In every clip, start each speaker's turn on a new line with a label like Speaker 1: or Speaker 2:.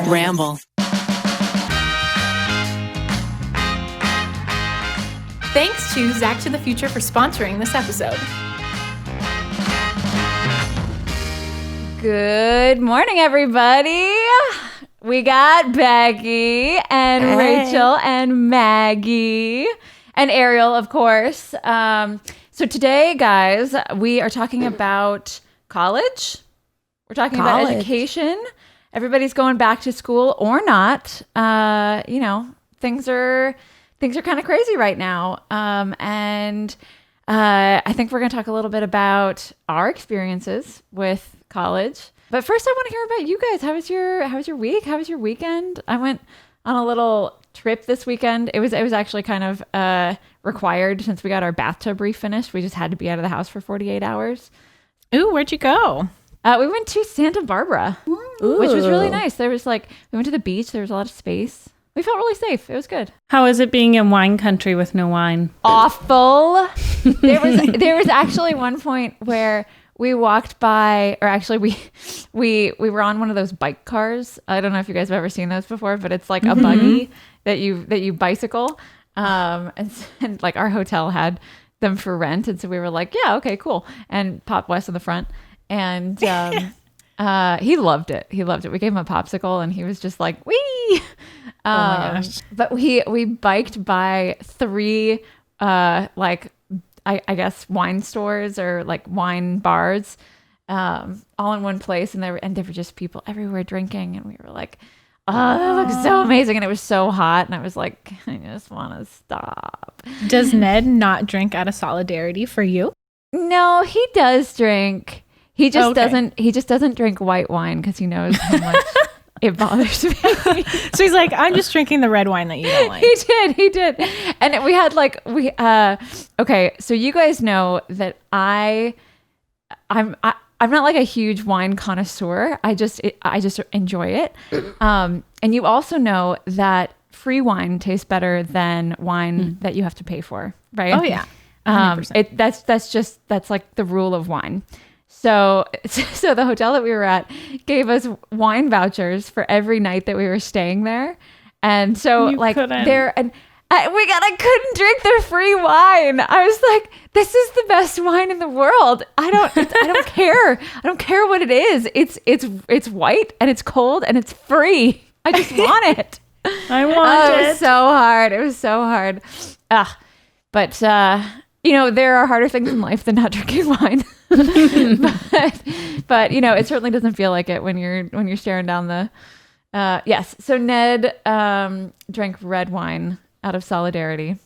Speaker 1: Ramble.
Speaker 2: Thanks to Zach to the Future for sponsoring this episode.
Speaker 3: Good morning, everybody. We got Becky and Rachel and Maggie and Ariel, of course. So today, guys, we are talking about college. We're talking about education. Everybody's going back to school or not. Things are kind of crazy right now. And I think we're going to talk a little bit about our experiences with college. But first, I want to hear about you guys. How was your week? How was your weekend? I went on a little trip this weekend. It was actually kind of required since we got our bathtub refinished. We just had to be out of the house for 48 hours.
Speaker 2: Ooh, where'd you go?
Speaker 3: We went to Santa Barbara, which was really nice. There was we went to the beach. There was a lot of space. We felt really safe. It was good.
Speaker 4: How is it being in wine country with no wine?
Speaker 3: Awful. There was actually one point where we walked by, or actually we were on one of those bike cars. I don't know if you guys have ever seen those before, but it's like a buggy that you bicycle. And like our hotel had them for rent, and so we were like, yeah, okay, cool. And Pop West in the front, and he loved it. He loved it. We gave him a popsicle, and he was just like, wee. Oh my gosh! But we biked by 3 I guess wine stores or like wine bars, all in one place, and there were just people everywhere drinking, and we were like, oh, that looks so amazing, and it was so hot, and I was like, I just want to stop.
Speaker 2: Does Ned not drink out of solidarity for you?
Speaker 3: No, he does drink. He just doesn't. He just doesn't drink white wine because he knows how much it bothers me.
Speaker 2: So he's like, I'm just drinking the red wine that you don't like.
Speaker 3: He did. And we had okay, so you guys know that I'm not like a huge wine connoisseur. I just enjoy it. And you also know that free wine tastes better than wine that you have to pay for, right?
Speaker 2: Oh yeah. 100%.
Speaker 3: That's like the rule of wine. So the hotel that we were at gave us wine vouchers for every night that we were staying there. And so I couldn't drink their free wine. I was like, this is the best wine in the world. I don't care. I don't care what it is. It's white and it's cold and it's free. I just want it.
Speaker 4: I want it.
Speaker 3: It was so hard. But there are harder things in life than not drinking wine. but it certainly doesn't feel like it when you're staring down the yes. So Ned drank red wine out of solidarity.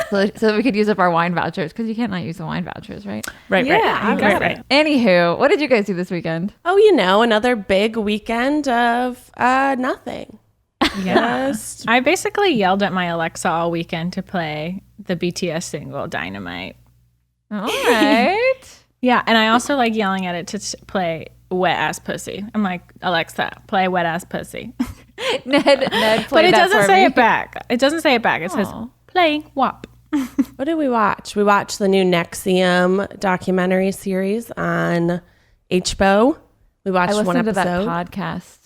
Speaker 3: so that we could use up our wine vouchers, because you can't not use the wine vouchers, right?
Speaker 4: Right.
Speaker 3: Anywho, what did you guys do this weekend?
Speaker 5: Oh, another big weekend of nothing.
Speaker 2: Yes. I basically yelled at my Alexa all weekend to play the BTS single Dynamite.
Speaker 3: All right.
Speaker 2: Yeah, and I also like yelling at it to play Wet Ass Pussy. I'm like, Alexa, play Wet Ass Pussy.
Speaker 3: Ned
Speaker 2: but it doesn't say it back. It doesn't say it back. It says, play WAP.
Speaker 5: What did we watch? We watched the new NXIVM documentary series on HBO. We watched one episode.
Speaker 3: I listened to that podcast.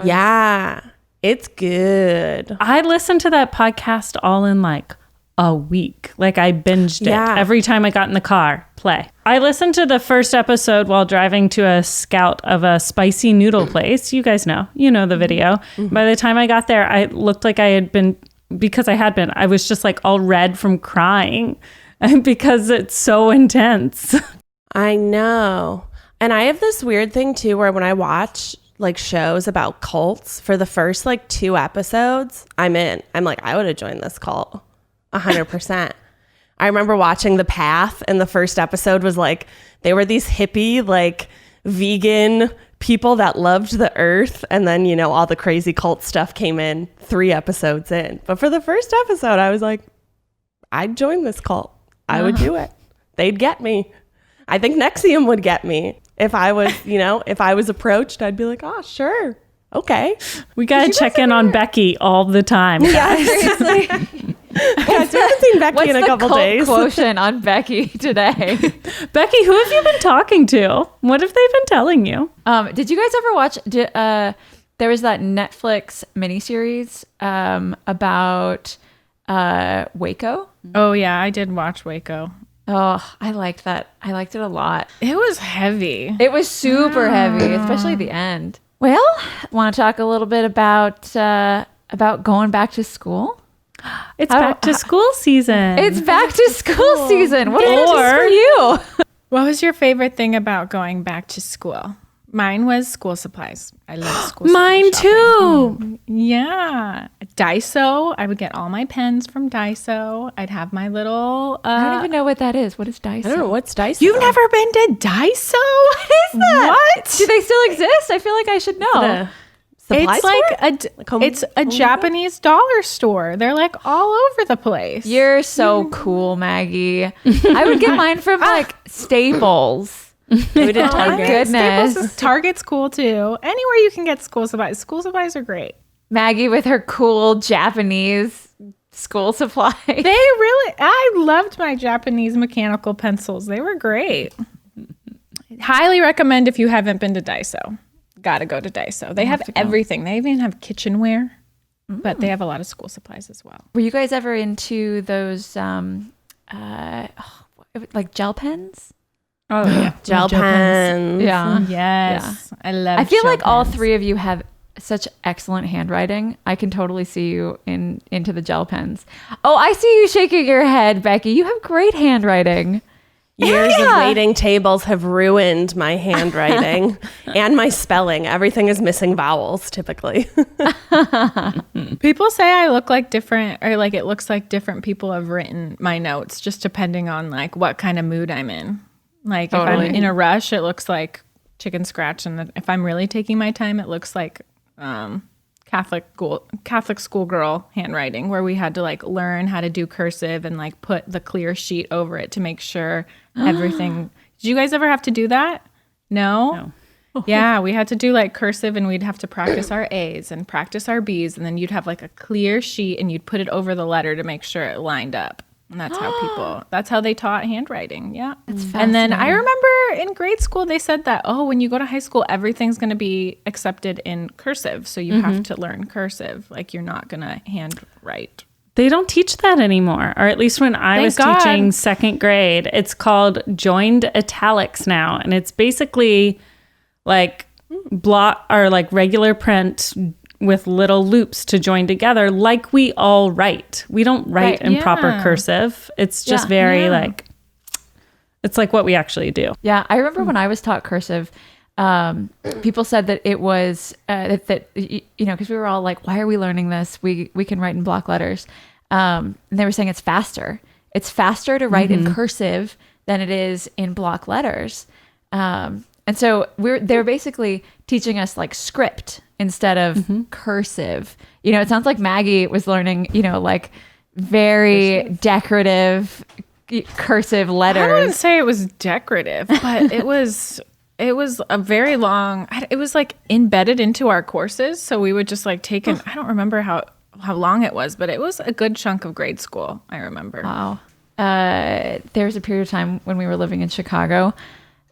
Speaker 5: Yeah, it's good.
Speaker 4: I listened to that podcast all in like a week. Like I binged it every time I got in the car. Play. I listened to the first episode while driving to a scout of a spicy noodle place. You guys know. You know the video. Mm-hmm. By the time I got there, I looked like I had been, because I had been, I was just like all red from crying because it's so intense.
Speaker 5: I know. And I have this weird thing too where when I watch like shows about cults, for the first like 2 episodes, I'm in. I'm like, I would have joined this cult 100%. I remember watching The Path, and the first episode was like, they were these hippie, like vegan people that loved the earth. And then, all the crazy cult stuff came in 3 episodes in. But for the first episode, I was like, I'd join this cult. I would do it. They'd get me. I think NXIVM would get me. If I was, if I was approached, I'd be like, oh, sure. Okay.
Speaker 4: We got to check in on Becky all the time.
Speaker 3: Yeah, seriously.
Speaker 5: Guys, we haven't seen Becky in a couple days.
Speaker 3: What's the cult quotient on Becky today?
Speaker 4: Becky, who have you been talking to? What have they been telling you?
Speaker 3: Did you guys ever watch there was that Netflix miniseries about Waco.
Speaker 2: Oh yeah, I did watch Waco.
Speaker 3: Oh, I liked that. I liked it a lot.
Speaker 2: It was heavy.
Speaker 3: It was super heavy, especially the end. Well, want to talk a little bit about going back to school?
Speaker 4: It's back to school season.
Speaker 3: It's back to school season. What is this for you?
Speaker 2: What was your favorite thing about going back to school? Mine was school supplies. I love school supplies.
Speaker 4: Mine too.
Speaker 2: Yeah. Daiso. I would get all my pens from Daiso. I'd have my little...
Speaker 3: I don't even know what that is. What is Daiso?
Speaker 5: I don't know. What's Daiso?
Speaker 2: You've never been to Daiso? What is
Speaker 3: that? What? Do they still exist? I feel like I should know.
Speaker 2: It's a Japanese dollar store. They're like all over the place.
Speaker 3: You're so cool, Maggie. I would get mine from like Staples.
Speaker 5: We did Target.
Speaker 3: Goodness.
Speaker 2: Target's cool too. Anywhere you can get school supplies. School supplies are great.
Speaker 3: Maggie with her cool Japanese school supplies.
Speaker 2: I loved my Japanese mechanical pencils. They were great. Highly recommend if you haven't been to Daiso. Gotta go to Daiso. They have everything. They even have kitchenware, but they have a lot of school supplies as well.
Speaker 3: Were you guys ever into those like gel pens?
Speaker 2: Oh yeah,
Speaker 5: gel pens.
Speaker 3: Yeah.
Speaker 2: Yes. Yeah. I love.
Speaker 3: I feel
Speaker 2: gel
Speaker 3: like all
Speaker 2: pens.
Speaker 3: three of you have such excellent handwriting. I can totally see you into the gel pens. Oh, I see you shaking your head, Becky. You have great handwriting.
Speaker 5: Years of waiting tables have ruined my handwriting and my spelling. Everything is missing vowels typically.
Speaker 2: People say I look like different, or like it looks like different people have written my notes, just depending on like what kind of mood I'm in. Like if I'm in a rush, it looks like chicken scratch, and if I'm really taking my time, it looks like Catholic schoolgirl handwriting, where we had to like learn how to do cursive and like put the clear sheet over it to make sure everything. Did you guys ever have to do that? No. Yeah, we had to do like cursive, and we'd have to practice our A's and practice our B's, and then you'd have like a clear sheet and you'd put it over the letter to make sure it lined up. And that's how they taught handwriting. Yeah. And then I remember in grade school, they said that, when you go to high school, everything's going to be accepted in cursive. So you have to learn cursive. Like you're not going to handwrite.
Speaker 4: They don't teach that anymore. Or at least when I was teaching second grade, it's called joined italics now. And it's basically like block or like regular print with little loops to join together like we all write. We don't write in proper cursive. It's just very like, it's like what we actually do.
Speaker 3: Yeah. I remember when I was taught cursive, people said that it was, that you know, because we were all like, why are we learning this? We can write in block letters. And they were saying it's faster. It's faster to write in cursive than it is in block letters. And so they're basically teaching us like script instead of cursive. You know, it sounds like Maggie was learning, you know, like very decorative cursive letters.
Speaker 2: I wouldn't say it was decorative, but it was a very long, it was like embedded into our courses. So we would just like take I don't remember how long it was, but it was a good chunk of grade school. I remember.
Speaker 3: Wow. There was a period of time when we were living in Chicago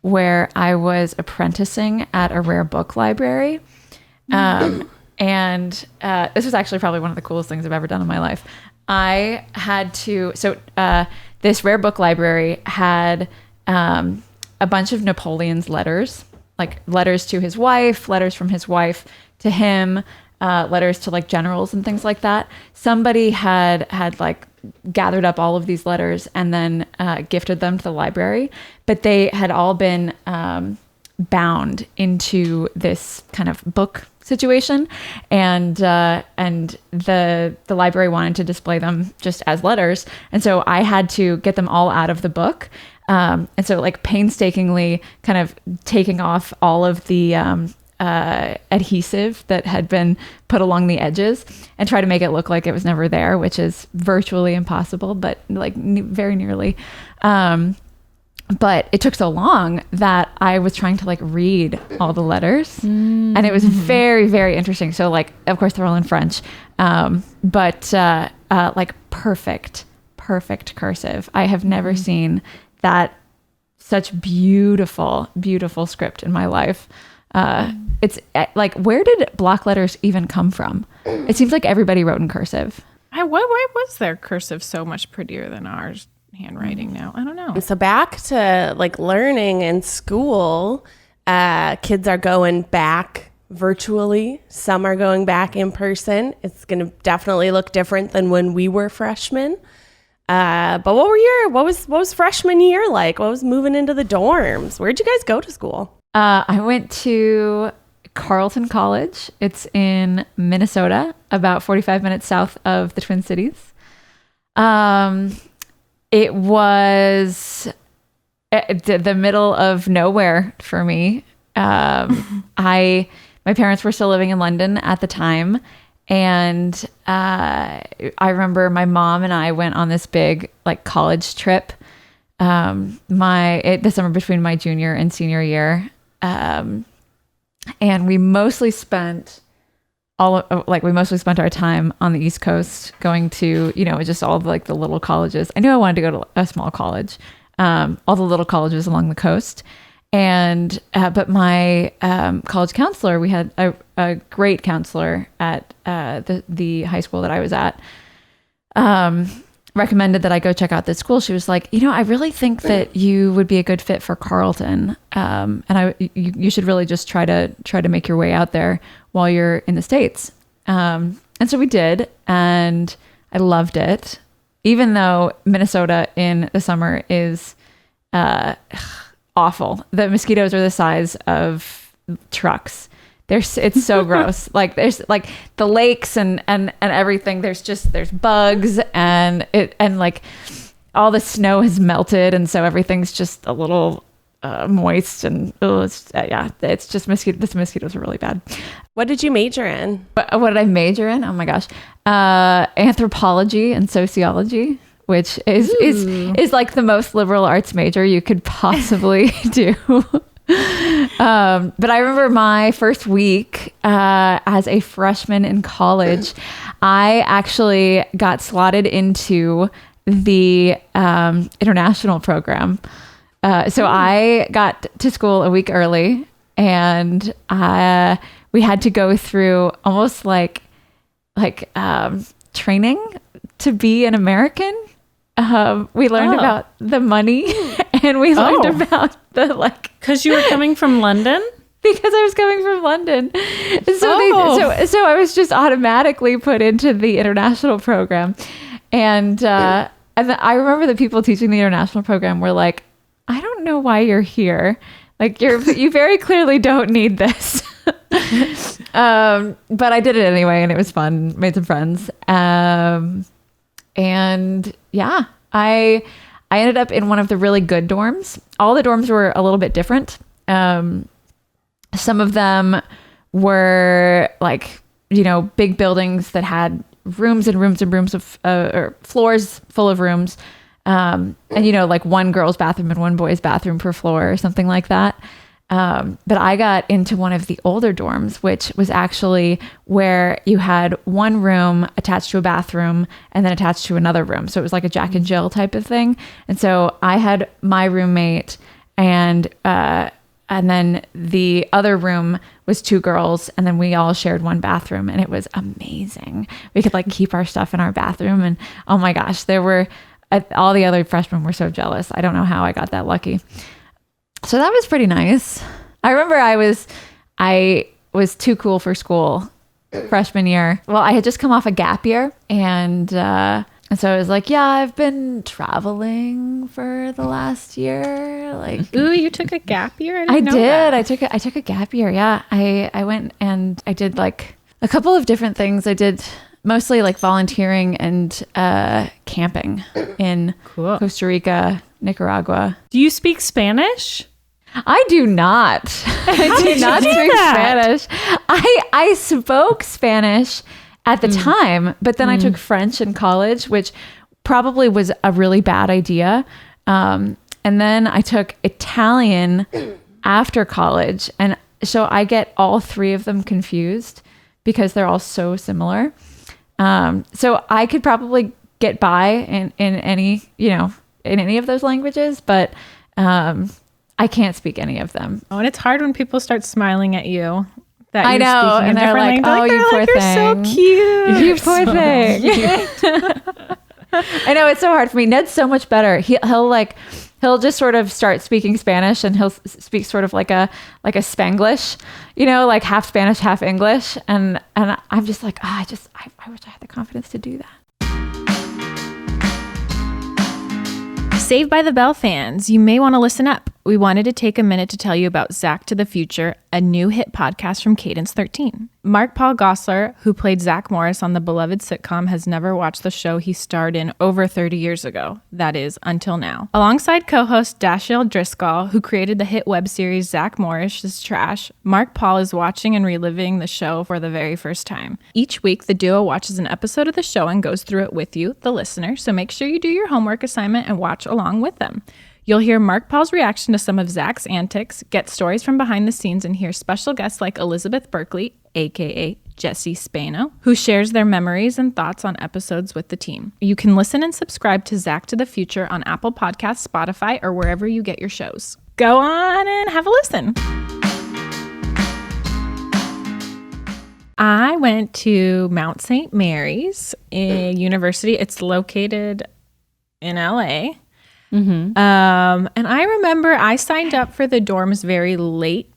Speaker 3: where I was apprenticing at a rare book library. And this was actually probably one of the coolest things I've ever done in my life. I had to, this rare book library had a bunch of Napoleon's letters, like letters to his wife, letters from his wife to him, letters to like generals and things like that. Somebody had like gathered up all of these letters and then gifted them to the library, but they had all been bound into this kind of book situation, and the library wanted to display them just as letters, and so I had to get them all out of the book, and so like painstakingly kind of taking off all of the adhesive that had been put along the edges and try to make it look like it was never there, which is virtually impossible, but like very nearly. But it took so long that I was trying to like read all the letters, and it was very, very interesting. So like, of course they're all in French, but like perfect cursive. I have never seen that such beautiful script in my life. it's like, where did block letters even come from? It seems like everybody wrote in cursive.
Speaker 2: Why was their cursive so much prettier than ours handwriting now? I don't know.
Speaker 5: So back to like learning in school, kids are going back virtually. Some are going back in person. It's going to definitely look different than when we were freshmen. But what was freshman year like? What was moving into the dorms? Where'd you guys go to school?
Speaker 3: I went to Carleton College. It's in Minnesota, about 45 minutes south of the Twin Cities. It was the middle of nowhere for me. My parents were still living in London at the time. And I remember my mom and I went on this big like college trip the summer between my junior and senior year. And we mostly spent our time on the East Coast going to, just all of like the little colleges. I knew I wanted to go to a small college, all the little colleges along the coast. And, but my college counselor, we had a great counselor at the high school that I was at, recommended that I go check out this school. She was like, I really think that you would be a good fit for Carleton. And you should really just try to make your way out there while you're in the States. And so we did, and I loved it, even though Minnesota in the summer is, awful. The mosquitoes are the size of trucks. It's so gross. Like there's like the lakes and everything. There's bugs and like all the snow has melted, and so everything's just a little moist, and it's just mosquitoes. The mosquitoes are really bad.
Speaker 5: What did you major in?
Speaker 3: What did I major in? Oh my gosh, anthropology and sociology, which is like the most liberal arts major you could possibly do. But I remember my first week as a freshman in college, I actually got slotted into the international program. So I got to school a week early, and we had to go through almost like training to be an American. We learned about the money, and we learned about the
Speaker 4: because you were coming from London.
Speaker 3: Because I was coming from London, so I was just automatically put into the international program, and I remember the people teaching the international program were like, "I don't know why you're here. Like you very clearly don't need this." But I did it anyway, and it was fun. Made some friends. And yeah, I ended up in one of the really good dorms. All the dorms were a little bit different. Some of them were like, big buildings that had rooms and rooms and rooms of, or floors full of rooms. And like one girl's bathroom and one boy's bathroom per floor or something like that. But I got into one of the older dorms, which was actually where you had one room attached to a bathroom and then attached to another room. So it was like a Jack and Jill type of thing. And so I had my roommate, and then the other room was two girls, and then we all shared one bathroom, and it was amazing. We could keep our stuff in our bathroom, and oh my gosh, all the other freshmen were so jealous. I don't know how I got that lucky. So that was pretty nice. I remember I was too cool for school freshman year. Well, I had just come off a gap year, and so I was like, yeah, I've been traveling for the last year.
Speaker 2: Ooh, you took a gap year?
Speaker 3: I did. I took a gap year. Yeah. I went and I did a couple of different things. I did mostly volunteering and camping in Costa Rica, Nicaragua.
Speaker 4: Do you speak Spanish?
Speaker 3: I do not. I do not speak Spanish. I spoke Spanish at the time, but then I took French in college, which probably was a really bad idea. And then I took Italian after college. And so I get all three of them confused because they're all so similar. So I could probably get by in any, in any of those languages, but I can't speak any of them.
Speaker 2: Oh, and it's hard when people start smiling at you that
Speaker 3: I
Speaker 2: you're
Speaker 3: know,
Speaker 2: speaking
Speaker 3: and
Speaker 2: a
Speaker 3: they're
Speaker 2: different
Speaker 3: like,
Speaker 2: language.
Speaker 3: "Oh, you poor
Speaker 2: You're
Speaker 3: thing.
Speaker 2: so cute.
Speaker 3: You poor thing." I know, it's so hard for me. Ned's so much better. He'll just sort of start speaking Spanish, and he'll speak sort of like a Spanglish, like half Spanish, half English. And I'm just like, I wish I had the confidence to do that.
Speaker 2: Saved by the Bell fans, you may want to listen up. We wanted to take a minute to tell you about Zach to the Future, a new hit podcast from Cadence 13. Mark Paul Gosselaar, who played Zach Morris on the beloved sitcom, has never watched the show he starred in over 30 years ago. That is, until now. Alongside co-host Dashiell Driscoll, who created the hit web series Zach Morris is Trash, Mark Paul is watching and reliving the show for the very first time. Each week, the duo watches an episode of the show and goes through it with you, the listener, so make sure you do your homework assignment and watch along with them. You'll hear Mark Paul's reaction to some of Zach's antics, get stories from behind the scenes, and hear special guests like Elizabeth Berkley, aka Jesse Spano, who shares their memories and thoughts on episodes with the team. You can listen and subscribe to Zach to the Future on Apple Podcasts, Spotify, or wherever you get your shows. Go on and have a listen. I went to Mount St. Mary's University. It's located in LA. Mm-hmm. And I remember I signed up for the dorms very late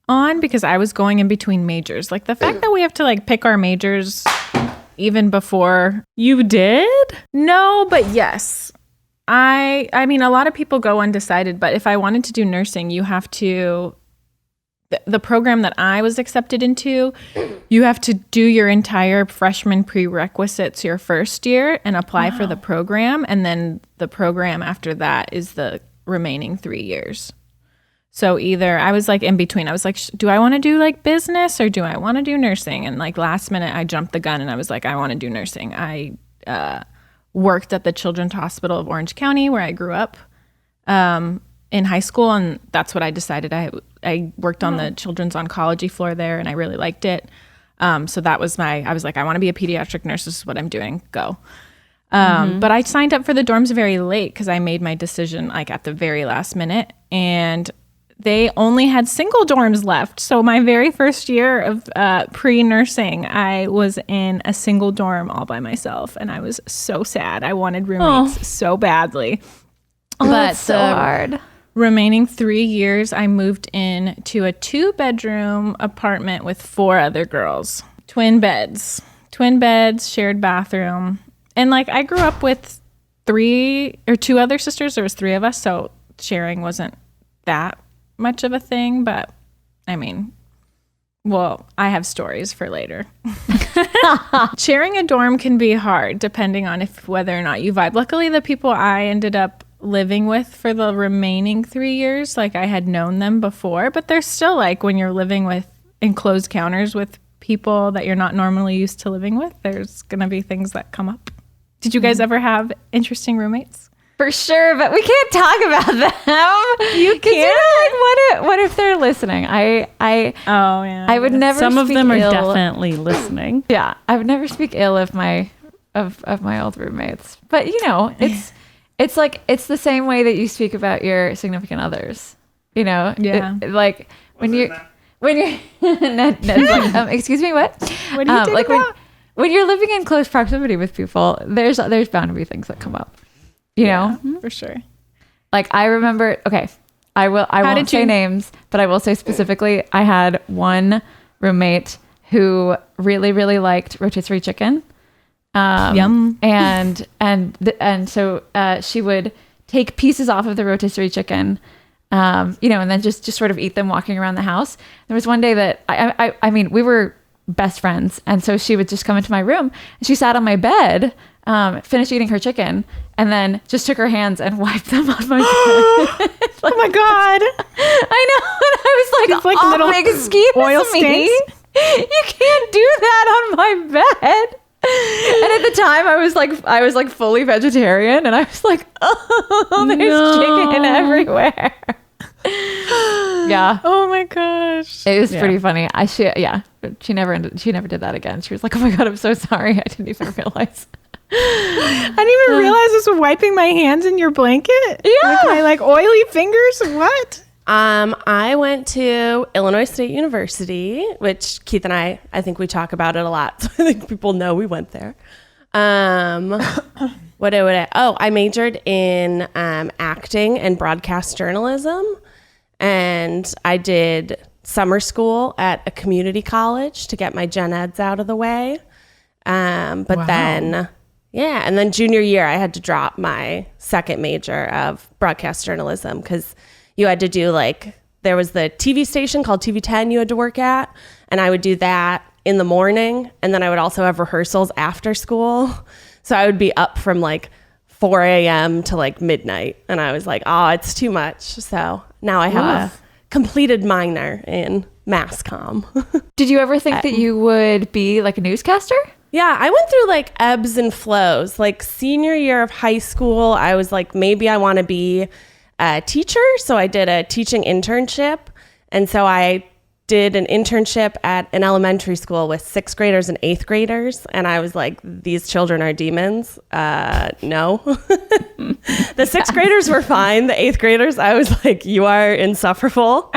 Speaker 2: on because I was going in between majors. Like the fact that we have to like pick our majors even before.
Speaker 4: You did?
Speaker 2: No, but yes. I mean, a lot of people go undecided, but if I wanted to do nursing, you have to, the program that I was accepted into, you have to do your entire freshman prerequisites your first year and apply for the program. And then the program after that is the remaining 3 years. So either I was like in between. I was like, do I want to do like business or do I want to do nursing? And like last minute, I jumped the gun and I was like, I want to do nursing. I worked at the Children's Hospital of Orange County where I grew up in high school. And that's what I decided. I worked on the children's oncology floor there and I really liked it. So that was I was like, I want to be a pediatric nurse. This is what I'm doing. Go. But I signed up for the dorms very late because I made my decision like at the very last minute. And they only had single dorms left. So my very first year of pre-nursing, I was in a single dorm all by myself. And I was so sad. I wanted roommates so badly.
Speaker 3: Oh, that's so hard.
Speaker 2: Remaining 3 years, I moved in to a 2-bedroom apartment with 4 other girls. Twin beds, shared bathroom. And like I grew up with 2 other sisters. There was 3 of us. So sharing wasn't that much of a thing, but I mean, well, I have stories for later. Sharing a dorm can be hard depending on whether or not you vibe. Luckily, the people I ended up living with for the remaining 3 years, like I had known them before, but there's still like when you're living with enclosed counters with people that you're not normally used to living with, there's gonna be things that come up. Did you guys ever have interesting roommates?
Speaker 3: For sure, but we can't talk about them.
Speaker 2: You can't?
Speaker 3: Like, what if they're listening? I would never.
Speaker 4: Some of
Speaker 3: speak
Speaker 4: them are
Speaker 3: ill.
Speaker 4: definitely listening.
Speaker 3: Yeah, I would never speak ill of my old roommates. But it's like it's the same way that you speak about your significant others.
Speaker 2: Yeah.
Speaker 3: Like when you're Ned's like, excuse me, what?
Speaker 2: What do you think about?
Speaker 3: When you're living in close proximity with people, there's bound to be things that come up. You know,
Speaker 2: for sure.
Speaker 3: Like I remember. Okay, I won't say names, but I will say specifically, I had one roommate who really, really liked rotisserie chicken.
Speaker 2: Yum.
Speaker 3: And so she would take pieces off of the rotisserie chicken, and then just sort of eat them walking around the house. There was one day that I mean, we were best friends, and so she would just come into my room and she sat on my bed, finished eating her chicken, and then just took her hands and wiped them on my bed.
Speaker 2: Oh my God.
Speaker 3: I know. And I was like,
Speaker 2: little
Speaker 3: excuse
Speaker 2: oil
Speaker 3: me.
Speaker 2: stains?
Speaker 3: You can't do that on my bed. And at the time I was like fully vegetarian, and I was like, oh, there's chicken everywhere. Yeah.
Speaker 2: Oh my gosh.
Speaker 3: It was pretty funny. She never did that again. She was like, oh my God, I'm so sorry. I didn't even realize.
Speaker 2: I didn't even realize this was wiping my hands in your blanket.
Speaker 3: Yeah.
Speaker 2: With my like oily fingers. What?
Speaker 5: I went to Illinois State University, which Keith and I think we talk about it a lot. So I think people know we went there. I majored in acting and broadcast journalism. And I did summer school at a community college to get my gen eds out of the way. And then junior year, I had to drop my second major of broadcast journalism because you had to do there was the TV station called TV10 you had to work at. And I would do that in the morning. And then I would also have rehearsals after school. So I would be up from 4 a.m. to midnight. And I was like, oh, it's too much. So now I have a completed minor in mass comm.
Speaker 3: Did you ever think that you would be a newscaster?
Speaker 5: Yeah, I went through ebbs and flows. Senior year of high school, I was maybe I want to be a teacher. So I did a teaching internship. And so I did an internship at an elementary school with 6th graders and 8th graders. And I was like, these children are demons. No. The 6th graders were fine. The 8th graders, I was like, you are insufferable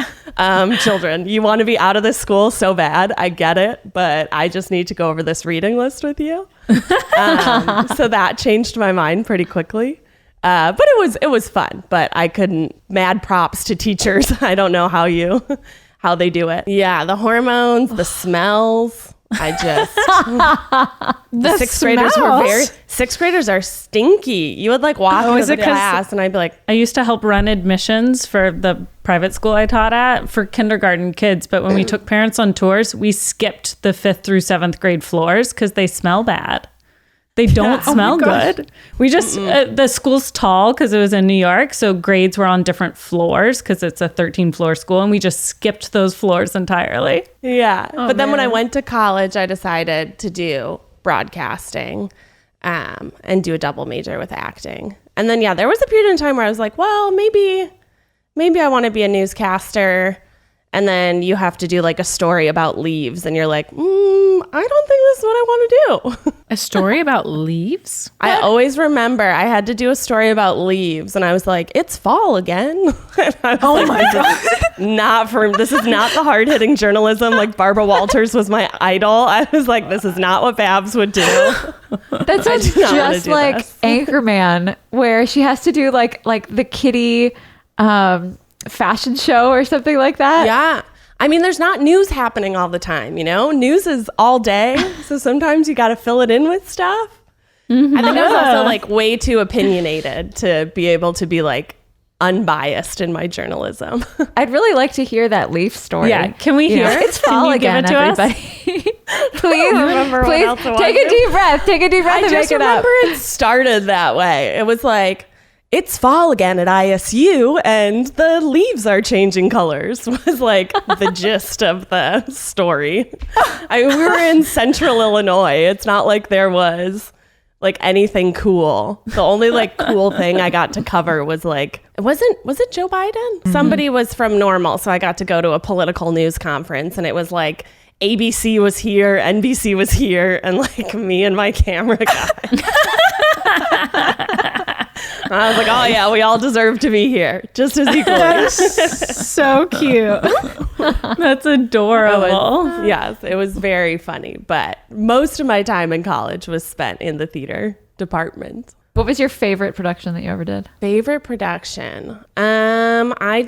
Speaker 5: children. You want to be out of this school so bad. I get it. But I just need to go over this reading list with you. So that changed my mind pretty quickly. But it was fun. But I couldn't. Mad props to teachers. I don't know how they do it. Yeah, the hormones, the smells. The 6th graders were 6th graders are stinky. You would walk into the class and I'd be like,
Speaker 4: I used to help run admissions for the private school I taught at for kindergarten kids. But when we took parents on tours, we skipped the 5th through 7th grade floors because they smell bad. They don't smell good. We just, the school's tall because it was in New York. So grades were on different floors because it's a 13-floor school. And we just skipped those floors entirely.
Speaker 5: Yeah. But then when I went to college, I decided to do broadcasting and do a double major with acting. And then, there was a period in time where I was like, well, maybe I want to be a newscaster. And then you have to do a story about leaves. And you're like, I don't think this is what I want to do.
Speaker 2: A story about leaves?
Speaker 5: I always remember I had to do a story about leaves. And I was like, it's fall again. Oh my God. This is not the hard-hitting journalism. Barbara Walters was my idol. I was like, this is not what Babs would do.
Speaker 3: That sounds just like Anchorman, where she has to do the kitty fashion show or something like that.
Speaker 5: Yeah. I mean, there's not news happening all the time, News is all day. So sometimes you got to fill it in with stuff. Mm-hmm. I think I was also way too opinionated to be able to be unbiased in my journalism.
Speaker 3: I'd really like to hear that leaf story.
Speaker 4: Yeah. Can we hear it?
Speaker 3: It's fall again, everybody. Please take a deep breath. Take a deep breath and make it up.
Speaker 5: I just remember it started that way. It was it's fall again at ISU and the leaves are changing colors was the gist of the story. We were in central Illinois. It's not like there was anything cool. The only cool thing I got to cover was was it Joe Biden? Mm-hmm. Somebody was from Normal. So I got to go to a political news conference and it was ABC was here, NBC was here, and me and my camera guy. I was like, oh yeah, we all deserve to be here just as equally.
Speaker 2: That's so cute.
Speaker 4: That's adorable.
Speaker 5: It was very funny. But most of my time in college was spent in the theater department.
Speaker 3: What was your favorite production that you ever did?
Speaker 5: Favorite production? I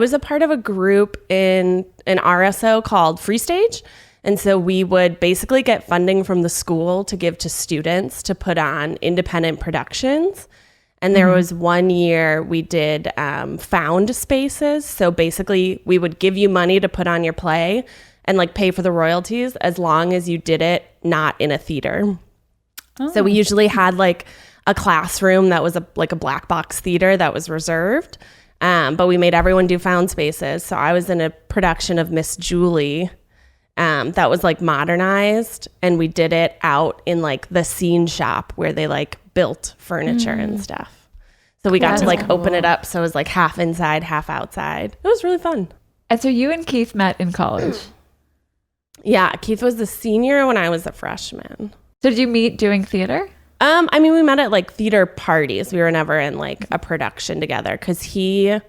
Speaker 5: was a part of a group in an RSO called Free Stage. And so we would basically get funding from the school to give to students to put on independent productions. And there was one year we did found spaces. So basically we would give you money to put on your play and pay for the royalties as long as you did it not in a theater. Oh. So we usually had a classroom that was a black box theater that was reserved. But we made everyone do found spaces. So I was in a production of Miss Julie that was modernized, and we did it out in the scene shop where they built furniture and stuff. So we got to open it up so it was half inside, half outside. It was really fun.
Speaker 3: And so you and Keith met in college.
Speaker 5: Yeah, Keith was the senior when I was a freshman.
Speaker 3: So did you meet doing theater?
Speaker 5: We met at theater parties. We were never in a production together because he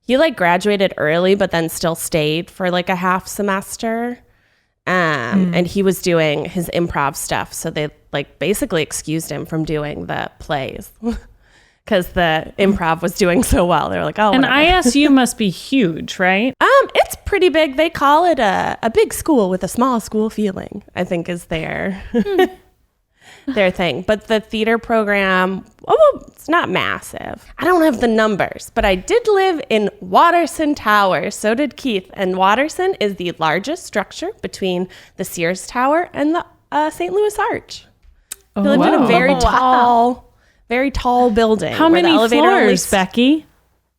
Speaker 5: he like graduated early, but then still stayed for like a half semester. And he was doing his improv stuff. So they like basically excused him from doing the plays because the improv was doing so well. They were like, oh,
Speaker 4: and
Speaker 5: whatever.
Speaker 4: ISU must be huge, right?
Speaker 5: It's pretty big. They call it a big school with a small school feeling, I think is their thing. But the theater program, it's not massive. I don't have the numbers, but I did live in Watterson Tower. So did Keith. And Watterson is the largest structure between the Sears Tower and the St. Louis Arch. We lived in a very tall building.
Speaker 4: How many floors, Becky?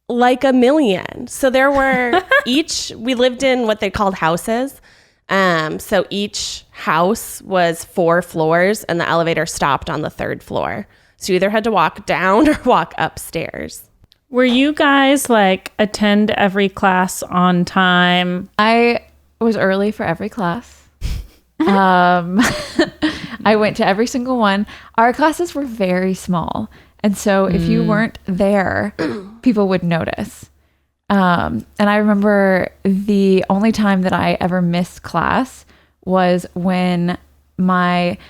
Speaker 5: Like 1 million. So there were we lived in what they called houses. So each house was 4 floors and the elevator stopped on the 3rd floor. So you either had to walk down or walk upstairs.
Speaker 4: Were you guys like attend every class on time?
Speaker 3: I was early for every class. I went to every single one. Our classes were very small. And so if you weren't there, people would notice. And I remember the only time that I ever missed class was when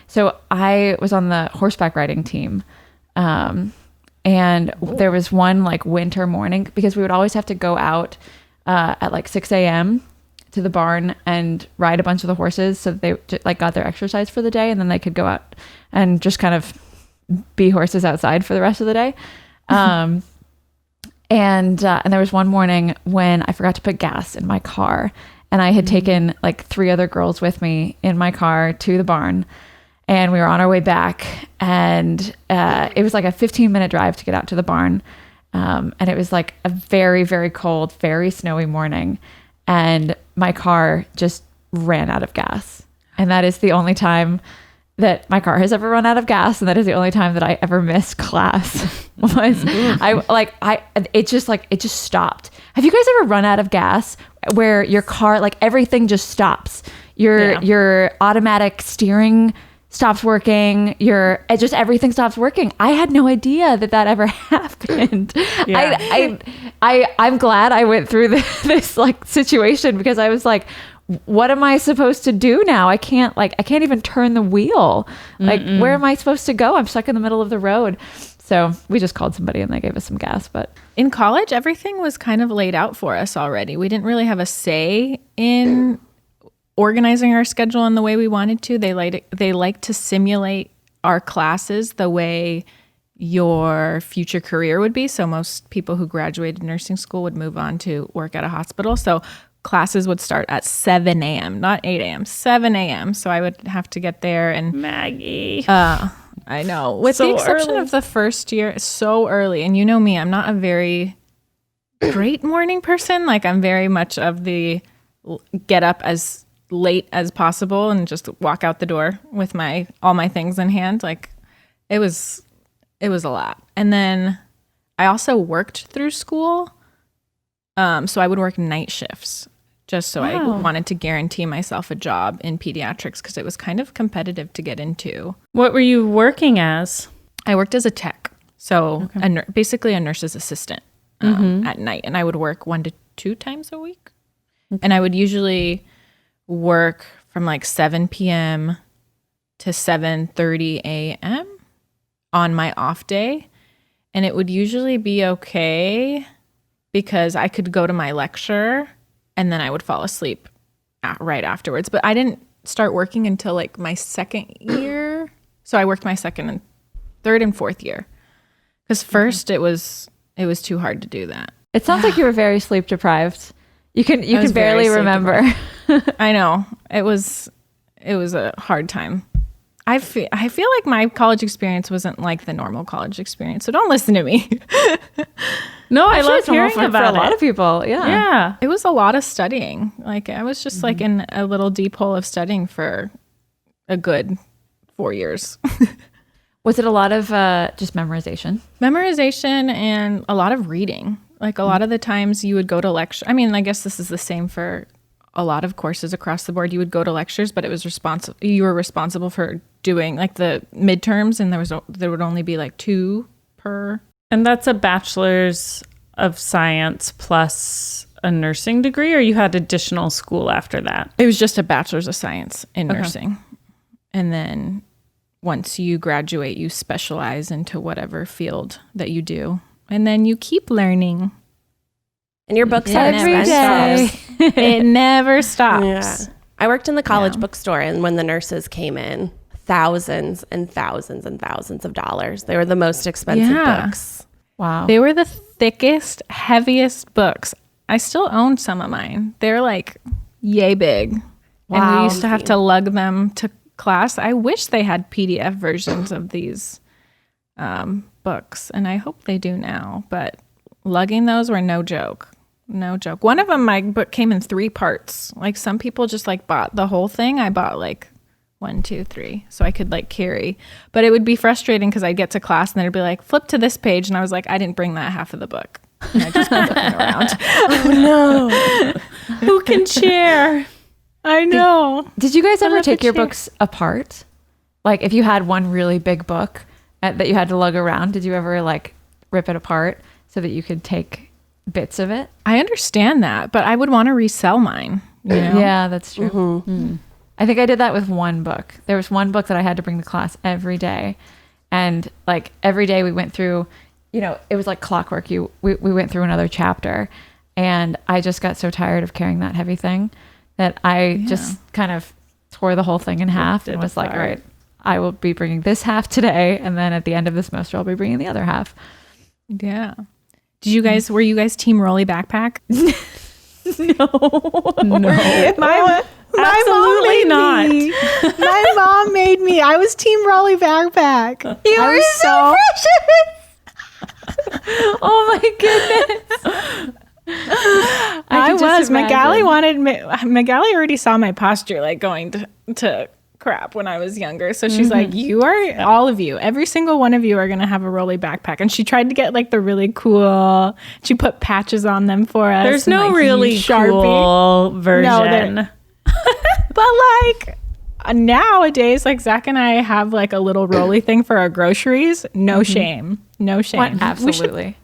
Speaker 3: so I was on the horseback riding team. And there was one like winter morning because we would always have to go out, at like 6 a.m. to the barn and ride a bunch of the horses. So they like got their exercise for the day and then they could go out and just kind of be horses outside for the rest of the day. And there was one morning when I forgot to put gas in my car and I had taken like 3 other girls with me in my car to the barn and we were on our way back and it was like a 15-minute drive to get out to the barn. And it was like a very, very cold, very snowy morning and my car just ran out of gas. And that is the only time that my car has ever run out of gas, and that is the only time that I ever missed class. It just stopped. Have you guys ever run out of gas where your car, like everything just stops? Your automatic steering stops working. Everything stops working. I had no idea that ever happened. Yeah. I'm glad I went through this like situation because I was like, what am I supposed to do now? I can't even turn the wheel. Like, where am I supposed to go? I'm stuck in the middle of the road. So we just called somebody and they gave us some gas. But
Speaker 2: in college, everything was kind of laid out for us already. We didn't really have a say in organizing our schedule in the way we wanted to. They like to simulate our classes the way your future career would be. So most people who graduated nursing school would move on to work at a hospital. So classes would start at 7 a.m., not 8 a.m., 7 a.m. So I would have to get there and
Speaker 4: Maggie.
Speaker 2: I know. With the exception of the first year, so early. And you know me, I'm not a very great morning person. Like I'm very much of the get up as late as possible and just walk out the door with all my things in hand. Like it was a lot. And then I also worked through school. So I would work night shifts just so I wanted to guarantee myself a job in pediatrics because it was kind of competitive to get into.
Speaker 4: What were you working as?
Speaker 2: I worked as a tech. So basically a nurse's assistant at night. And I would work 1 to 2 times a week. Okay. And I would usually work from like 7 p.m. to 7:30 a.m. on my off day. And it would usually be okay because I could go to my lecture and then I would fall asleep right afterwards. But I didn't start working until like my 2nd year. So I worked my 2nd and 3rd and 4th year. Because first it was too hard to do that.
Speaker 3: it sounds like you were very sleep deprived. You can barely remember.
Speaker 2: I know. It was a hard time. I feel like my college experience wasn't like the normal college experience, so don't listen to me.
Speaker 4: No, I love hearing about it.
Speaker 3: For a lot of people, yeah.
Speaker 4: Yeah.
Speaker 2: It was a lot of studying. Like I was just like in a little deep hole of studying for a good 4 years.
Speaker 3: Was it a lot of just memorization?
Speaker 2: Memorization and a lot of reading. Like a lot of the times you would go to lecture. I mean, I guess this is the same for a lot of courses across the board. You would go to lectures, but it was you were responsible for doing like the midterms, and there would only be like 2 per.
Speaker 4: And that's a bachelor's of science plus a nursing degree, or you had additional school after that?
Speaker 2: It was just a bachelor's of science in nursing. And then once you graduate, you specialize into whatever field that you do. And then you keep learning.
Speaker 5: And your books are
Speaker 3: every day.
Speaker 2: It never stops.
Speaker 5: Yeah. I worked in the college bookstore, and when the nurses came in, thousands and thousands and thousands of dollars. They were the most expensive books.
Speaker 3: Wow.
Speaker 2: They were the thickest, heaviest books. I still own some of mine. They're like yay big.
Speaker 3: Wow.
Speaker 2: And we used to have to lug them to class. I wish they had PDF versions of these books, and I hope they do now. But lugging those were no joke. No joke. One of them, my book came in 3 parts. Like some people just like bought the whole thing. I bought like 1, 2, 3, so I could like carry. But it would be frustrating because I'd get to class and they'd be like, flip to this page. And I was like, I didn't bring that half of the book. And I just kept looking around.
Speaker 5: Oh, no.
Speaker 2: Who can share? I know.
Speaker 3: Did you guys ever
Speaker 2: have to
Speaker 3: take your
Speaker 2: share.
Speaker 3: books apart? Like if you had one really big book that you had to lug around, did you ever like rip it apart so that you could take bits of it?
Speaker 2: I understand that, but I would want to resell mine. You know?
Speaker 3: Yeah, that's true. I think I did that with one book. There was one book that I had to bring to class every day. And like every day we went through, you know, it was like clockwork. We went through another chapter, and I just got so tired of carrying that heavy thing that I just kind of tore the whole thing in half and was like, all right, I will be bringing this half today. And then at the end of the semester, I'll be bringing the other half.
Speaker 2: Yeah. Were you guys team Rolly backpack?
Speaker 4: No.
Speaker 2: My
Speaker 4: Absolutely not.
Speaker 2: My mom made me. I was team Rolly backpack.
Speaker 3: You
Speaker 2: I
Speaker 3: were
Speaker 2: was
Speaker 3: so precious. Oh my goodness.
Speaker 2: I
Speaker 3: could just
Speaker 2: was. Magali
Speaker 3: imagine.
Speaker 2: wanted me. Magali already saw my posture like going to crap when I was younger. So she's like, you are, all of you, every single one of you are going to have a Rolly backpack. And she tried to get like the really cool, she put patches on them for us.
Speaker 4: There's
Speaker 2: and,
Speaker 4: no
Speaker 2: like,
Speaker 4: really
Speaker 2: Sharpie.
Speaker 4: cool version.
Speaker 2: No, but like nowadays, like Zach and I have like a little Rolly thing for our groceries. No shame. No shame.
Speaker 3: Absolutely.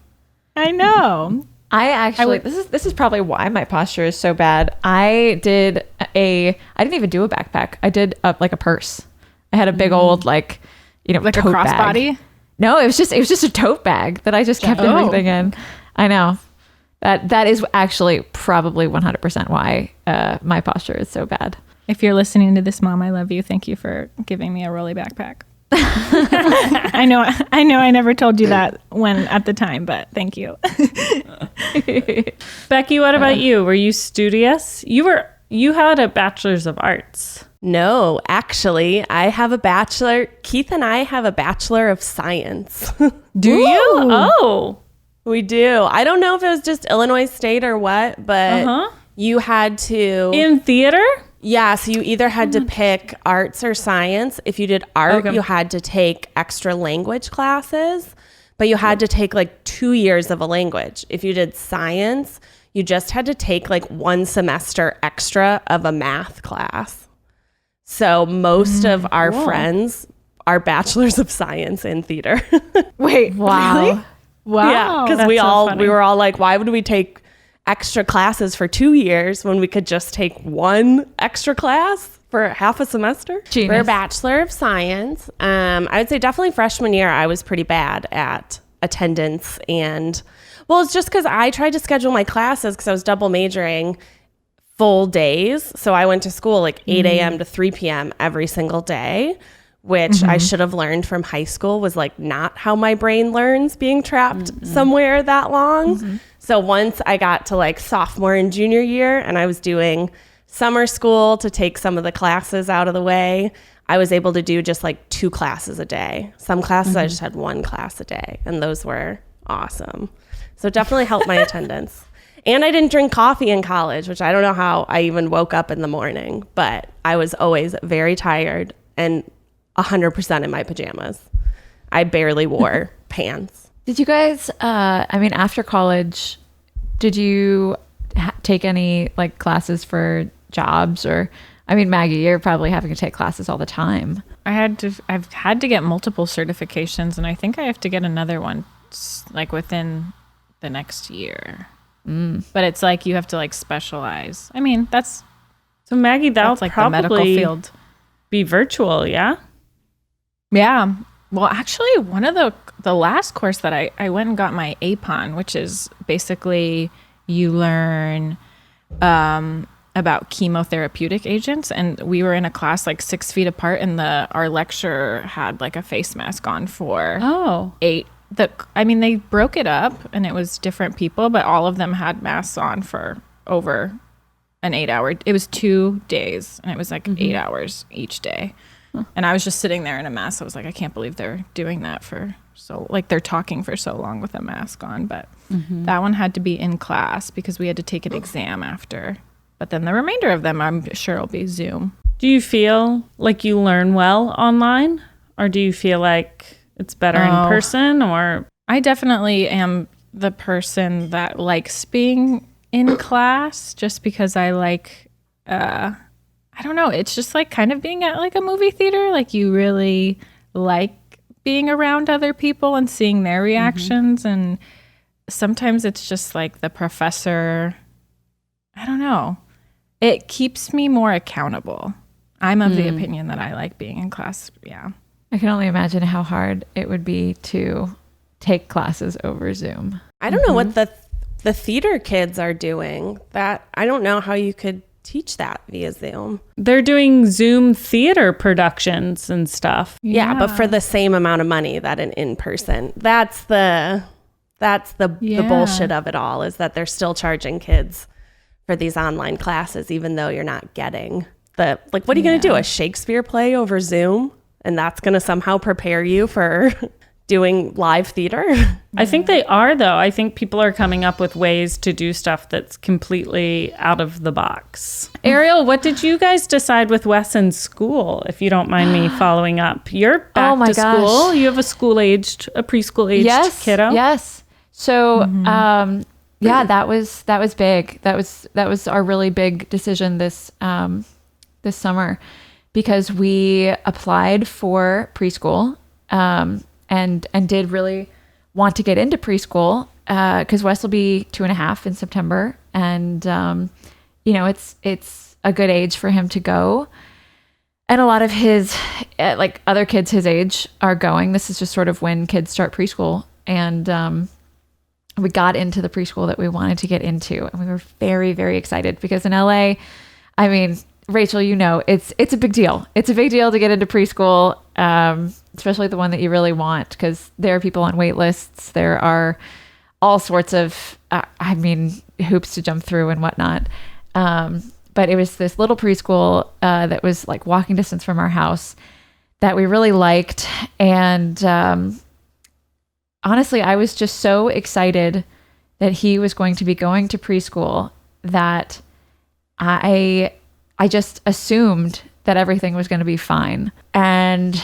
Speaker 2: I know.
Speaker 3: I actually, this is probably why my posture is so bad. I didn't even do a backpack. I did like a purse. I had a big old like a
Speaker 2: Like a
Speaker 3: tote
Speaker 2: crossbody?
Speaker 3: bag. No, it was just a tote bag that I just kept everything in. I know. That is actually probably 100% why my posture is so bad.
Speaker 2: If you're listening to this, Mom, I love you. Thank you for giving me a Rolly backpack. I know I never told you that when at the time, but thank you.
Speaker 4: Becky, what about you? Were you studious? You had a bachelor's of arts.
Speaker 5: No, actually, I have a bachelor. Keith and I have a bachelor of science.
Speaker 4: Do you? Oh.
Speaker 5: We do. I don't know if it was just Illinois State or what, but you had to...
Speaker 4: In theater?
Speaker 5: Yeah, so you either had to pick arts or science. If you did art, you had to take extra language classes, but you had to take like 2 years of a language. If you did science, you just had to take like 1 semester extra of a math class. So most of our friends are bachelors of science in theater.
Speaker 2: Wait,
Speaker 3: Wow.
Speaker 2: really? Wow.
Speaker 5: Yeah, because we were all like, why would we take extra classes for 2 years when we could just take 1 extra class for half a semester?
Speaker 3: Genius.
Speaker 5: We're a Bachelor of Science. I would say definitely freshman year, I was pretty bad at attendance. And well, it's just because I tried to schedule my classes because I was double majoring full days. So I went to school like 8 a.m. to 3 p.m. every single day, which I should have learned from high school was like not how my brain learns being trapped somewhere that long. So once I got to like sophomore and junior year and I was doing summer school to take some of the classes out of the way, I was able to do just like 2 classes a day. Some classes I just had 1 class a day, and those were awesome. So it definitely helped my attendance. And I didn't drink coffee in college, which I don't know how I even woke up in the morning, but I was always very tired and 100% in my pajamas. I barely wore pants.
Speaker 3: Did you guys, after college, did you take any like classes for jobs or, Maggie, you're probably having to take classes all the time.
Speaker 2: I've had to get multiple certifications, and I think I have to get another one like within the next year. But it's like you have to like specialize. I mean, that's
Speaker 4: so Maggie, that'll
Speaker 2: like
Speaker 4: probably
Speaker 2: the medical field.
Speaker 4: Be virtual, yeah?
Speaker 2: Yeah. Well, actually, one of the last course that I went and got my APON, which is basically you learn about chemotherapeutic agents, and we were in a class like 6 feet apart, and our lecturer had like a face mask on for 8. They broke it up, and it was different people, but all of them had masks on for over an 8-hour. It was 2 days, and it was like 8 hours each day. And I was just sitting there in a mask. I was like, I can't believe they're doing that they're talking for so long with a mask on. But that one had to be in class because we had to take an exam after. But then the remainder of them, I'm sure, will be Zoom.
Speaker 4: Do you feel like you learn well online, or do you feel like it's better in person? Or
Speaker 2: I definitely am the person that likes being in class, just because I like, I don't know, it's just like kind of being at like a movie theater. Like you really like being around other people and seeing their reactions. And sometimes it's just like the professor, I don't know. It keeps me more accountable. I'm of the opinion that I like being in class. Yeah.
Speaker 3: I can only imagine how hard it would be to take classes over Zoom.
Speaker 5: I don't know what the theater kids are doing. That I don't know how you could teach that via Zoom.
Speaker 4: They're doing Zoom theater productions and stuff.
Speaker 5: Yeah, but for the same amount of money that an in-person. That's the bullshit of it all, is that they're still charging kids for these online classes, even though you're not getting what are you going to do? A Shakespeare play over Zoom? And that's going to somehow prepare you for doing live theater?
Speaker 4: I think they are, though. I think people are coming up with ways to do stuff that's completely out of the box. Ariel, what did you guys decide with Wes in school, if you don't mind me following up? You're back to school. You have a preschool-aged kiddo.
Speaker 3: Yes. So, that was big. That was our really big decision this summer, because we applied for preschool and did really want to get into preschool because Wes will be 2.5 in September, and it's a good age for him to go. And a lot of his other kids his age are going. This is just sort of when kids start preschool, and we got into the preschool that we wanted to get into, and we were very, very excited because in LA, I mean, Rachel, it's a big deal. It's a big deal to get into preschool, especially the one that you really want, because there are people on wait lists. There are all sorts of, hoops to jump through and whatnot. But it was this little preschool that was like walking distance from our house that we really liked. And honestly, I was just so excited that he was going to be going to preschool that I just assumed that everything was going to be fine. And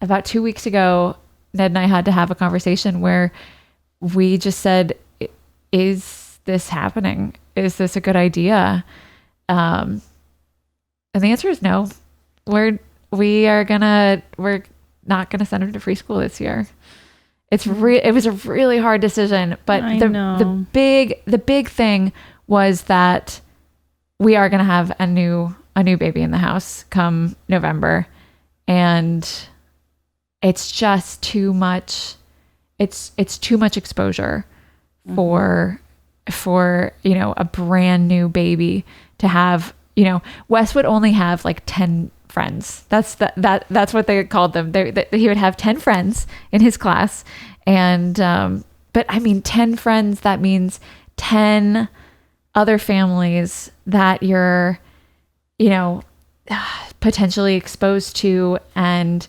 Speaker 3: about 2 weeks ago, Ned and I had to have a conversation where we just said, is this happening? Is this a good idea? And the answer is no. We're not gonna send him to preschool this year. It was a really hard decision, but the big thing was that we are going to have a new baby in the house come November, and it's just too much. It's too much exposure for a brand new baby to have. Wes would only have like 10 friends. That's what they called them. He would have 10 friends in his class, and but I mean 10 friends. That means 10 other families that you're, potentially exposed to. And,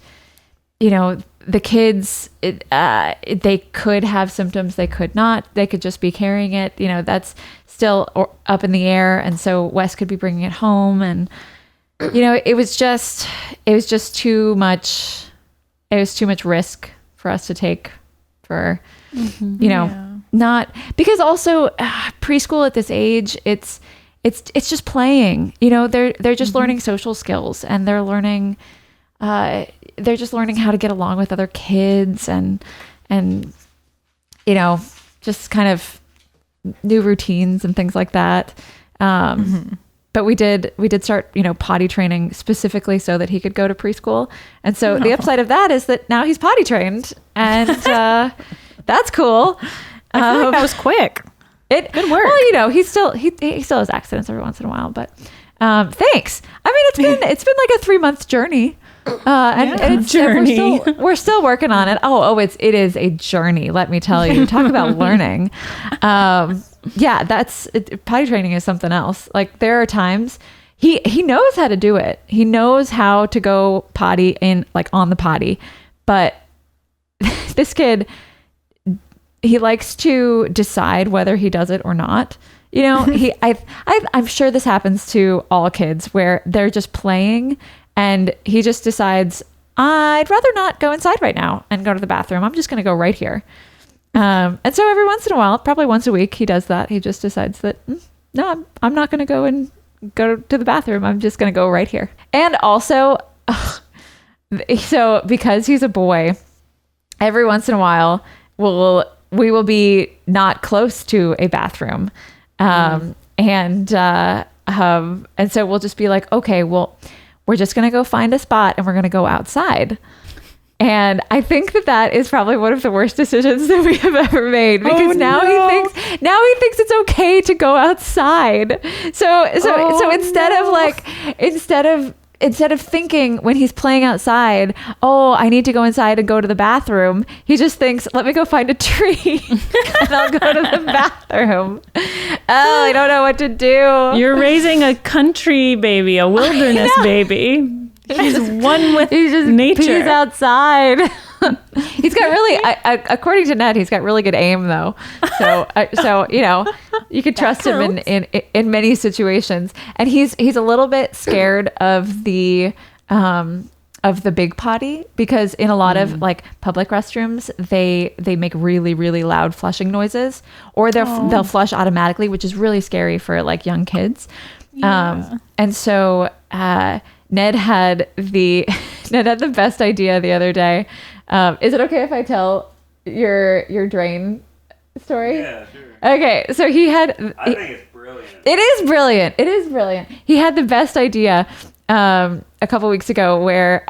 Speaker 3: the kids, they could have symptoms, they could not, they could just be carrying it. That's still up in the air. And so Wes could be bringing it home. And, it was just too much. It was too much risk for us to take for, not, because also preschool at this age, it's just playing, they're just learning social skills, and they're just learning how to get along with other kids, and just kind of new routines and things like that. But we did start, potty training specifically so that he could go to preschool. And so the upside of that is that now he's potty trained, and that's cool.
Speaker 2: I feel like that was quick. Good work.
Speaker 3: Well, he still has accidents every once in a while, but thanks. I mean, it's been like a 3-month journey. And it's journey. We're still working on it. It is a journey. Let me tell you. Talk about learning. Potty training is something else. Like there are times he knows how to do it. He knows how to go potty on the potty, but this kid, he likes to decide whether he does it or not. I'm sure this happens to all kids where they're just playing. And he just decides, I'd rather not go inside right now and go to the bathroom. I'm just going to go right here. And so every once in a while, probably once a week, he does that. He just decides that, no, I'm not going to go to the bathroom. I'm just going to go right here. And also, so because he's a boy, every once in a while, we will be not close to a bathroom. And so we'll just be like, okay, well, we're just going to go find a spot and we're going to go outside. And I think that is probably one of the worst decisions that we have ever made, because now he thinks it's okay to go outside. So instead of thinking when he's playing outside, I need to go inside and go to the bathroom, he just thinks, let me go find a tree and I'll go to the bathroom. I don't know what to do.
Speaker 4: You're raising a country baby, a wilderness baby. He's one with nature.
Speaker 3: He's outside. He's got really, according to Ned, he's got really good aim though. So you could trust him in many situations. And he's a little bit scared of the big potty, because in a lot of like public restrooms, they make really, really loud flushing noises, or they'll flush automatically, which is really scary for like young kids. And so Ned had the best idea the other day. Is it okay if I tell your drain story?
Speaker 1: Yeah, sure.
Speaker 3: Okay, so I think
Speaker 1: it's brilliant.
Speaker 3: It is brilliant. He had the best idea a couple weeks ago where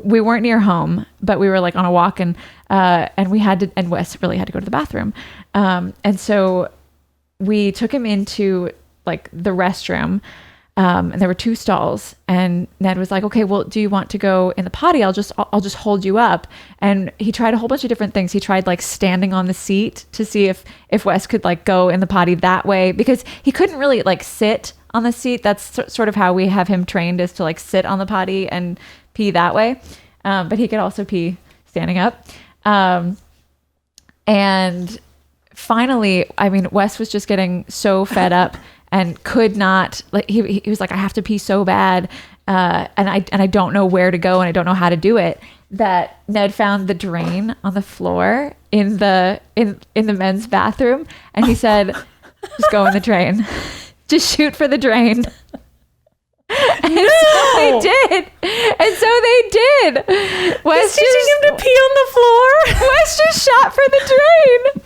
Speaker 3: we weren't near home, but we were like on a walk, and Wes really had to go to the bathroom. And so we took him into like the restroom. And there were 2 stalls, and Ned was like, okay, well, do you want to go in the potty? I'll just hold you up. And he tried a whole bunch of different things. He tried like standing on the seat to see if Wes could like go in the potty that way, because he couldn't really like sit on the seat. That's sort of how we have him trained, is to like sit on the potty and pee that way. But he could also pee standing up. And finally, I mean, Wes was just getting so fed up and could not, like, he was like, I have to pee so bad, and I don't know where to go, and I don't know how to do it, that Ned found the drain on the floor in the men's bathroom, and he said, just go in the drain. Just shoot for the drain. And so they did. Wes
Speaker 4: teaching him to pee on the floor.
Speaker 3: Wes just shot for the drain.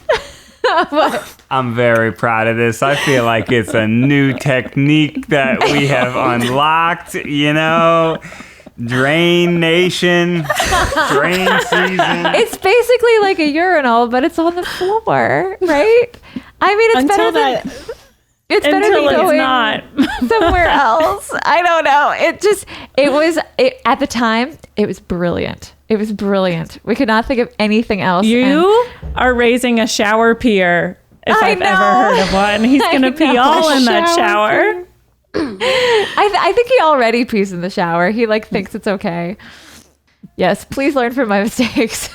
Speaker 1: I'm very proud of this. I feel like it's a new technique that we have unlocked, Drain nation, drain season.
Speaker 3: It's basically like a urinal, but it's on the floor, right? I mean, it's better than going
Speaker 4: not.
Speaker 3: somewhere else. I don't know. At the time, it was brilliant. It was brilliant. We could not think of anything else.
Speaker 4: You are raising a shower peer, if I've ever heard of one. He's going to pee all in that shower.
Speaker 3: I think he already pees in the shower. He thinks it's okay. Yes, please learn from my mistakes.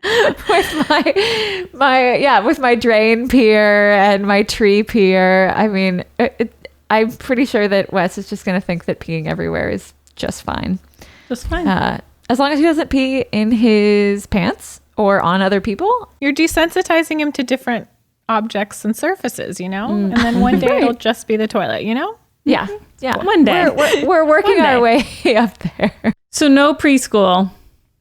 Speaker 3: with my drain peer and my tree peer. I mean, I'm pretty sure that Wes is just going to think that peeing everywhere is just fine.
Speaker 4: Just fine.
Speaker 3: As long as he doesn't pee in his pants or on other people.
Speaker 2: You're desensitizing him to different objects and surfaces, And then one day it'll just be the toilet,
Speaker 3: Yeah. Yeah.
Speaker 4: One day.
Speaker 3: We're working our way up there.
Speaker 4: So no preschool.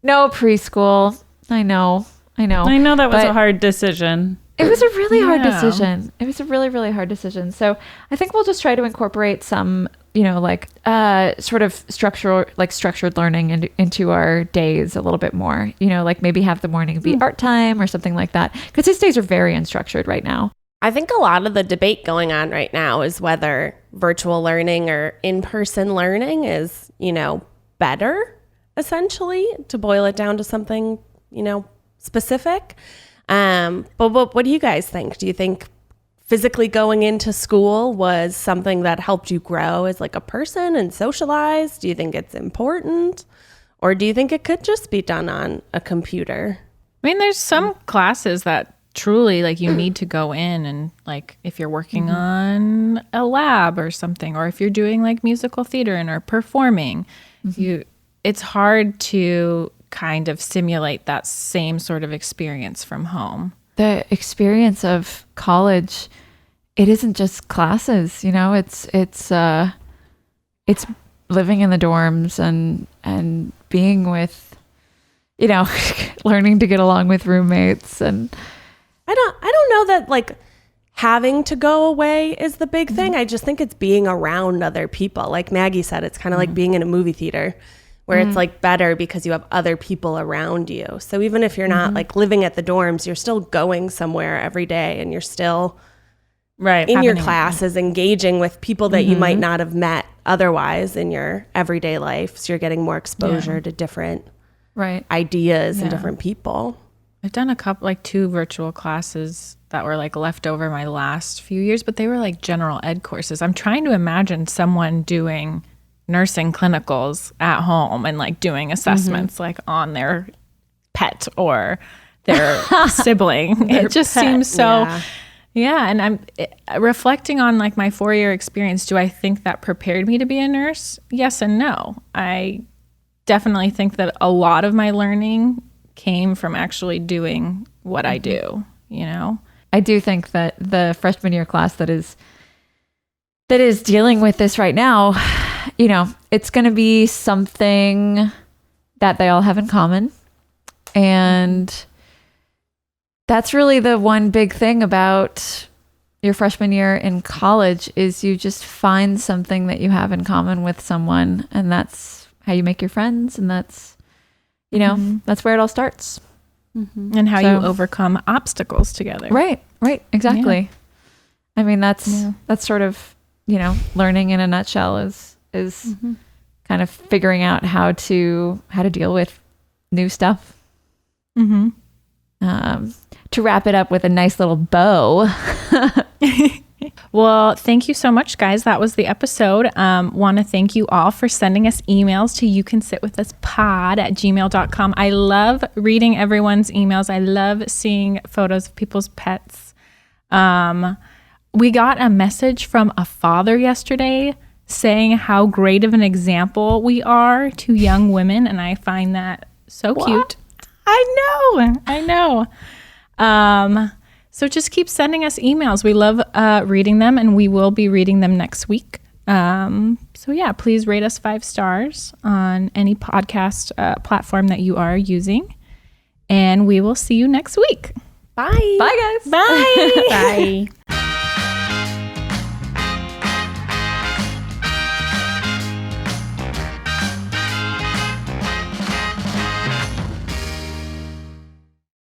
Speaker 3: No preschool. I know. I know.
Speaker 4: That was a hard decision.
Speaker 3: It was a really hard decision. It was a really, really hard decision. So I think we'll just try to incorporate some, sort of structured learning into our days a little bit more. Like maybe have the morning be art time or something like that. Because his days are very unstructured right now.
Speaker 5: I think a lot of the debate going on right now is whether virtual learning or in-person learning is, better, essentially, to boil it down to something, specific. But what do you guys think? Do you think physically going into school was something that helped you grow as like a person and socialize? Do you think it's important? Or do you think it could just be done on a computer?
Speaker 2: I mean, there's some classes that truly like you need to go in and like if you're working on a lab or something, or if you're doing like musical theater and are performing, it's hard to kind of simulate that same sort of experience from home.
Speaker 3: The experience of college, it isn't just classes, it's living in the dorms and being with, learning to get along with roommates. And
Speaker 5: I don't know that like having to go away is the big thing. I just think it's being around other people. Like Maggie said, it's kind of like being in a movie theater where it's like better because you have other people around you. So even if you're not like living at the dorms, you're still going somewhere every day and you're still in your classes engaging with people that you might not have met otherwise in your everyday life. So you're getting more exposure to different ideas and different people.
Speaker 2: I've done a couple, like 2 virtual classes that were like left over my last few years, but they were like general ed courses. I'm trying to imagine someone doing nursing clinicals at home and like doing assessments like on their pet or their sibling. It just seems so, and I'm reflecting on like my 4-year experience. Do I think that prepared me to be a nurse? Yes and no. I definitely think that a lot of my learning came from actually doing what I do,
Speaker 3: I do think that the freshman year class that is dealing with this right now, it's going to be something that they all have in common. And that's really the one big thing about your freshman year in college is you just find something that you have in common with someone. And that's how you make your friends. And that's, that's where it all starts.
Speaker 2: And how you overcome obstacles together.
Speaker 3: Right. Exactly. Yeah. I mean, that's sort of, learning in a nutshell is kind of figuring out how to deal with new stuff. To wrap it up with a nice little bow.
Speaker 2: Well, thank you so much, guys. That was the episode. Want to thank you all for sending us emails to youcansitwithuspod@gmail.com. I love reading everyone's emails. I love seeing photos of people's pets. We got a message from a father yesterday saying how great of an example we are to young women, and I find that so cute. I know. So just keep sending us emails. We love reading them, and we will be reading them next week. So yeah, please rate us 5 stars on any podcast platform that you are using, and we will see you next week.
Speaker 5: Bye.
Speaker 3: Bye, guys.
Speaker 2: Bye.
Speaker 4: Bye.